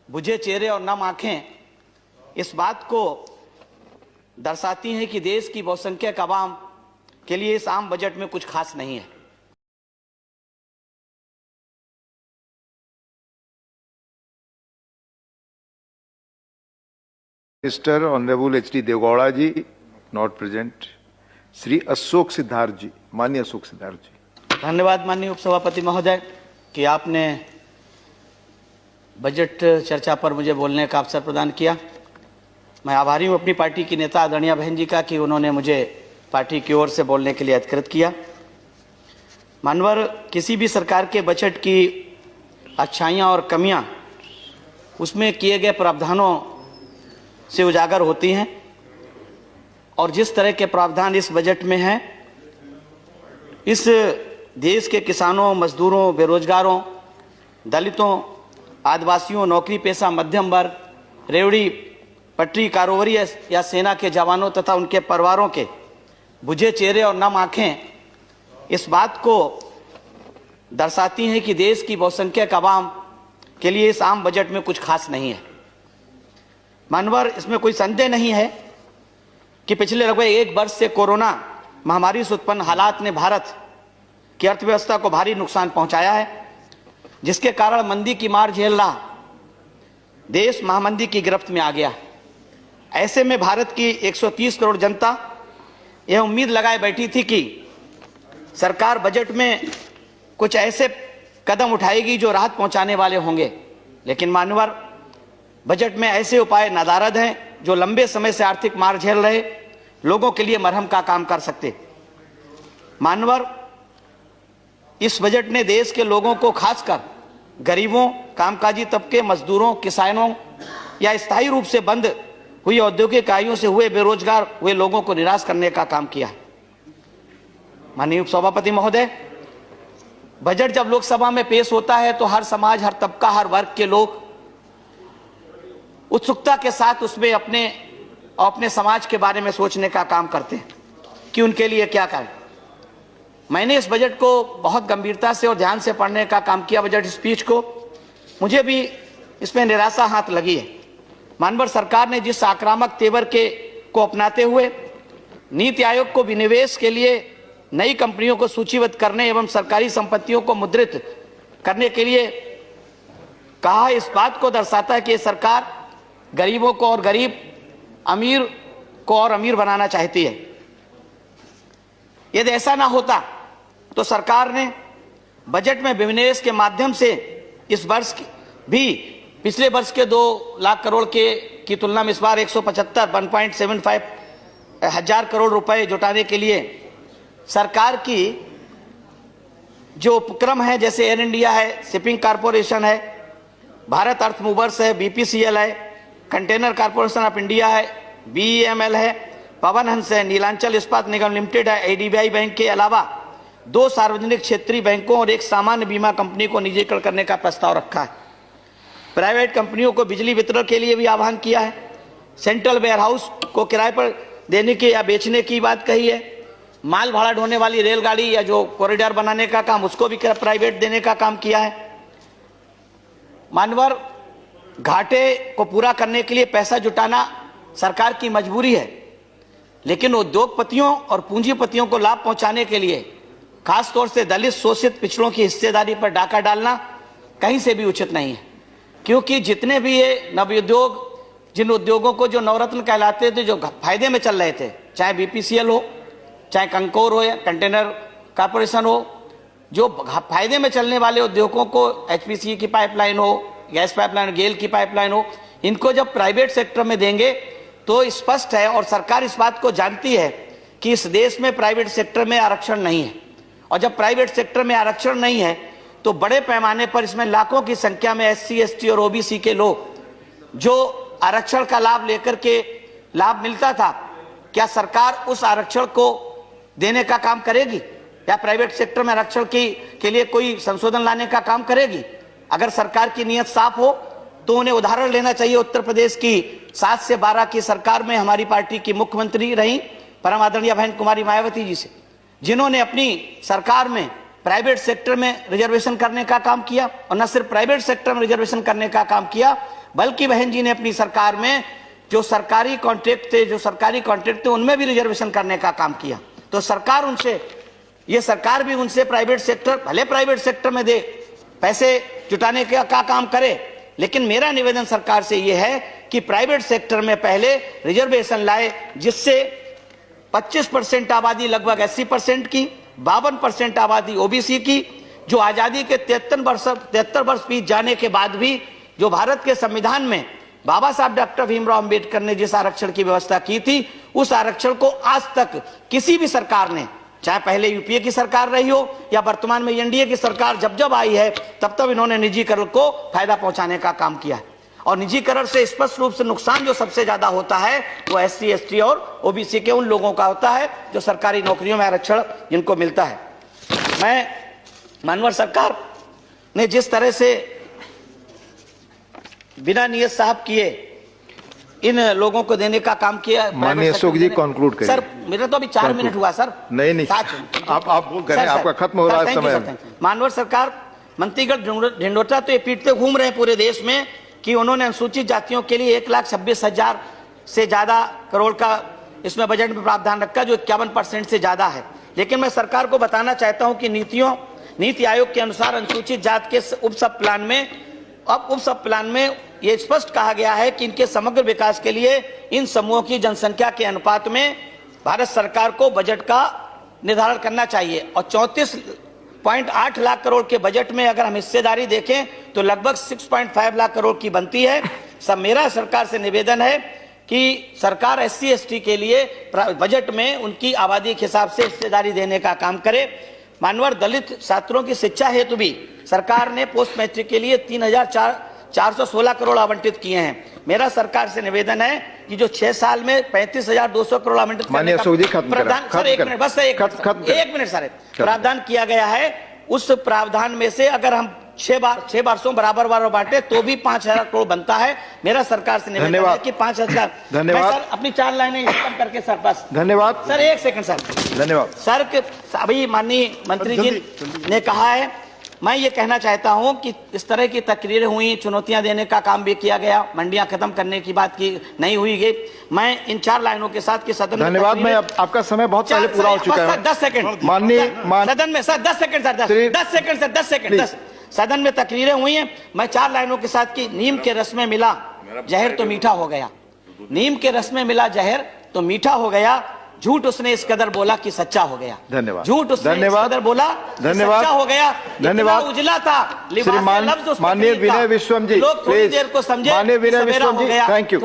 बुझे चेहरे और नम आंखें इस बात को दर्शाती हैं कि देश की बहुसंख्यक आवाम के लिए इस आम बजट में कुछ खास नहीं है। Minister honourable H D. Deve Gowda ji not present. Shri Ashok Siddharth ji, माननीय अशोक सिद्धार्थ जी। धन्यवाद माननीय उपसभापति महोदय कि आपने बजट चर्चा पर मुझे बोलने का अवसर प्रदान किया। मैं आभारी हूँ अपनी पार्टी की नेता आदरणीय बहन जी का कि उन्होंने मुझे पार्टी की ओर से बोलने के लिए अधिकृत किया। मानवर किसी भी सरकार के बजट की अच्छाइयाँ और कमियाँ उसमें किए गए प्रावधानों से उजागर होती हैं, और जिस तरह के प्रावधान इस बजट में हैं, इस देश के किसानों, मजदूरों, बेरोजगारों, दलितों, आदिवासियों, नौकरी पेशा मध्यम वर्ग, रेवड़ी पटरी कारोबारी या सेना के जवानों तथा उनके परिवारों के बुझे चेहरे और नम आंखें इस बात को दर्शाती हैं कि देश की बहुसंख्यक आवाम के लिए इस आम बजट में कुछ खास नहीं है। मानवर इसमें कोई संदेह नहीं है कि पिछले लगभग 1 वर्ष से कोरोना महामारी से उत्पन्न हालात ने भारत की अर्थव्यवस्था को भारी नुकसान पहुंचाया है, जिसके कारण मंदी की मार झेल रहा देश महामंदी की गिरफ्त में आ गया। ऐसे में भारत की 130 करोड़ जनता यह उम्मीद लगाए बैठी थी कि सरकार बजट में कुछ ऐसे कदम उठाएगी जो राहत पहुंचाने वाले होंगे, लेकिन मान्यवर बजट में ऐसे उपाय नादारद हैं जो लंबे समय से आर्थिक मार झेल रहे लोगों के लिए मरहम का काम कर सकते। मान्यवर इस बजट ने देश के लोगों को, खासकर गरीबों, कामकाजी तबके, मजदूरों, किसानों या स्थायी रूप से बंद हुई औद्योगिक इकाइयों से हुए बेरोजगार हुए लोगों को निराश करने का काम किया है। माननीय उपसभापति महोदय, बजट जब लोकसभा में पेश होता है तो हर समाज, हर तबका, हर वर्ग के लोग उत्सुकता के साथ उसमें अपने समाज के बारे में सोचने का काम करते हैं कि उनके लिए क्या करें। मैंने इस बजट को बहुत गंभीरता से और ध्यान से पढ़ने का काम किया। बजट स्पीच को मुझे भी इसमें निराशा हाथ लगी है। मानवर सरकार ने जिस आक्रामक तेवर को अपनाते हुए नीति आयोग को विनिवेश के लिए नई कंपनियों को सूचीबद्ध करने एवं सरकारी संपत्तियों को मुद्रित करने के लिए कहा, इस बात को दर्शाता है कि सरकार गरीबों को और गरीब, अमीर को और अमीर बनाना चाहती है। यदि ऐसा ना होता तो सरकार ने बजट में विनिवेश के माध्यम से इस वर्ष भी पिछले वर्ष के 2 लाख करोड़ की तुलना में इस बार 175 हजार करोड़ रुपए जुटाने के लिए सरकार की जो उपक्रम है, जैसे एयर इंडिया है, शिपिंग कॉरपोरेशन है, भारत अर्थ मूवर्स है, बीपीसीएल है, कंटेनर कॉरपोरेशन ऑफ इंडिया है, बीईएमएल है, पवन हंस है, नीलांचल इस्पात निगम लिमिटेड है, आईडीबीआई बैंक के अलावा 2 सार्वजनिक क्षेत्रीय बैंकों और 1 सामान्य बीमा कंपनी को निजीकरण करने का प्रस्ताव रखा है। प्राइवेट कंपनियों को बिजली वितरण के लिए भी आह्वान किया है। सेंट्रल वेयरहाउस को किराए पर देने की या बेचने की बात कही है। माल भाड़ा ढोने वाली रेलगाड़ी या जो कॉरिडोर बनाने का काम, उसको भी प्राइवेट देने का काम किया है। मानवर घाटे को पूरा करने के लिए पैसा जुटाना सरकार की मजबूरी है, लेकिन उद्योगपतियों और पूंजीपतियों को लाभ पहुंचाने के लिए खासतौर से दलित, शोषित पिछड़ों की हिस्सेदारी पर डाका डालना कहीं से भी उचित नहीं है, क्योंकि जितने भी ये नवउद्योग, जिन उद्योगों को जो नवरत्न कहलाते थे, जो फायदे में चल रहे थे, चाहे बीपीसीएल हो, चाहे कंकोर हो या कंटेनर कॉरपोरेशन हो, जो फायदे में चलने वाले उद्योगों को एचपीसीए की पाइपलाइन हो, गैस पाइपलाइन, गेल की पाइपलाइन हो, इनको जब प्राइवेट सेक्टर में देंगे तो स्पष्ट है और सरकार इस बात को जानती है कि इस देश में प्राइवेट सेक्टर में आरक्षण नहीं है, और जब प्राइवेट सेक्टर में आरक्षण नहीं है तो बड़े पैमाने पर इसमें लाखों की संख्या में एससी, एसटी और ओबीसी के लोग जो आरक्षण का लाभ लेकर के लाभ मिलता था, क्या सरकार उस आरक्षण को देने का काम करेगी या प्राइवेट सेक्टर में आरक्षण के लिए कोई संशोधन लाने का काम करेगी? अगर सरकार की नीयत साफ हो तो उन्हें उदाहरण लेना चाहिए उत्तर प्रदेश की 7 से 12 की सरकार में हमारी पार्टी की मुख्यमंत्री रही परम आदरणीय बहन कुमारी मायावती जी से, जिन्होंने अपनी सरकार में प्राइवेट सेक्टर में रिजर्वेशन करने का काम किया, और न सिर्फ प्राइवेट सेक्टर में रिजर्वेशन करने का काम किया बल्कि बहन जी ने अपनी सरकार में जो सरकारी कॉन्ट्रैक्ट थे उनमें भी रिजर्वेशन करने का काम किया। तो सरकार उनसे, ये सरकार भी उनसे प्राइवेट सेक्टर, भले प्राइवेट सेक्टर में दे, पैसे जुटाने का काम करे, लेकिन मेरा निवेदन सरकार से यह है कि प्राइवेट सेक्टर में पहले रिजर्वेशन लाए, जिससे 25% आबादी लगभग 80% की, 52% आबादी ओबीसी की, जो आजादी के 73 वर्ष बीत जाने के बाद भी जो भारत के संविधान में बाबा साहब डॉक्टर भीमराव अंबेडकर ने जिस आरक्षण की व्यवस्था की थी, उस आरक्षण को आज तक किसी भी सरकार ने, चाहे पहले यूपीए की सरकार रही हो या वर्तमान में एनडीए की सरकार जब जब आई है, तब तब इन्होंने निजीकरण को फायदा पहुंचाने का काम किया है। और निजीकरण से स्पष्ट रूप से नुकसान जो सबसे ज्यादा होता है वो एससी, एसटी और ओबीसी के उन लोगों का होता है जो सरकारी नौकरियों में आरक्षण जिनको मिलता है। मैं मानवर सरकार ने जिस तरह से बिना नियत साहब किए इन लोगों को देने का काम किया, माननीय अशोक जी कंक्लूड करिए। सर मेरा तो अभी 4 मिनट हुआ सर। नहीं आप बोल करें, आपका खत्म हो रहा है समय। मानवर सरकार मंत्रीगण ढिंडोटा तो ये पीटते घूम रहे हैं पूरे देश में कि उन्होंने अनुसूचित जातियों के लिए 1,26,000 से ज्यादा करोड़ का इसमें बजट में प्रावधान रखा, जो 51% से ज्यादा है। लेकिन मैं सरकार को बताना चाहता हूं कि नीति आयोग के अनुसार अनुसूचित जाति के उप सब प्लान में यह स्पष्ट कहा गया है कि इनके समग्र विकास के लिए इन समूहों की जनसंख्या के अनुपात में भारत सरकार को बजट का निर्धारण करना चाहिए। और 34.8 लाख करोड़ के बजट में अगर हम हिस्सेदारी देखें तो लगभग 6.5 लाख करोड़ की बनती है। सब मेरा सरकार से निवेदन है कि सरकार एससी, एसटी के लिए बजट में उनकी आबादी के हिसाब से हिस्सेदारी देने का काम करे। मानवर दलित छात्रों की शिक्षा हेतु भी सरकार ने पोस्ट मैट्रिक के लिए 3,416 करोड़ आवंटित किए हैं। मेरा सरकार से निवेदन है कि जो 6 साल में 35,200 करोड़ आवंटित प्रावधान किया गया है, उस प्रावधान में से अगर हम 6 वर्षों बराबर बांटे तो भी 5,000 करोड़ बनता है। मेरा सरकार से निवेदन है कि 5,000। धन्यवाद सर अपनी 4 लाइनें खत्म करके सर बस। धन्यवाद सर, 1 सेकंड सर। धन्यवाद सर, अभी माननीय मंत्री जी ने कहा है, मैं ये कहना चाहता हूं कि इस तरह की तकरीरें हुई, चुनौतियां देने का काम भी किया गया, मंडियां खत्म करने की बात की नहीं हुई गई। मैं इन 4 लाइनों के साथ कि सदन में धन्यवाद। मैं आपका समय बहुत पहले पूरा हो चुका है। 10 सेकंड माननीय सदन में सर 10 सेकंड सर 10 सेकंड सदन में तकरीरें हुई हैं। मैं 4 लाइनों के साथ कि नीम के रस में मिला जहर तो मीठा हो गया, नीम के रस में मिला जहर तो मीठा हो गया, झूठ उसने इस कदर बोला कि सच्चा हो गया। धन्यवाद। झूठ उसने इस कदर बोला धन्यवाद सच्चा हो गया। धन्यवाद। उजला था माननीय विनय विश्वम जी, लोग थोड़ी देर को समझे, माननीय विनय विश्वम जी, थैंक यू।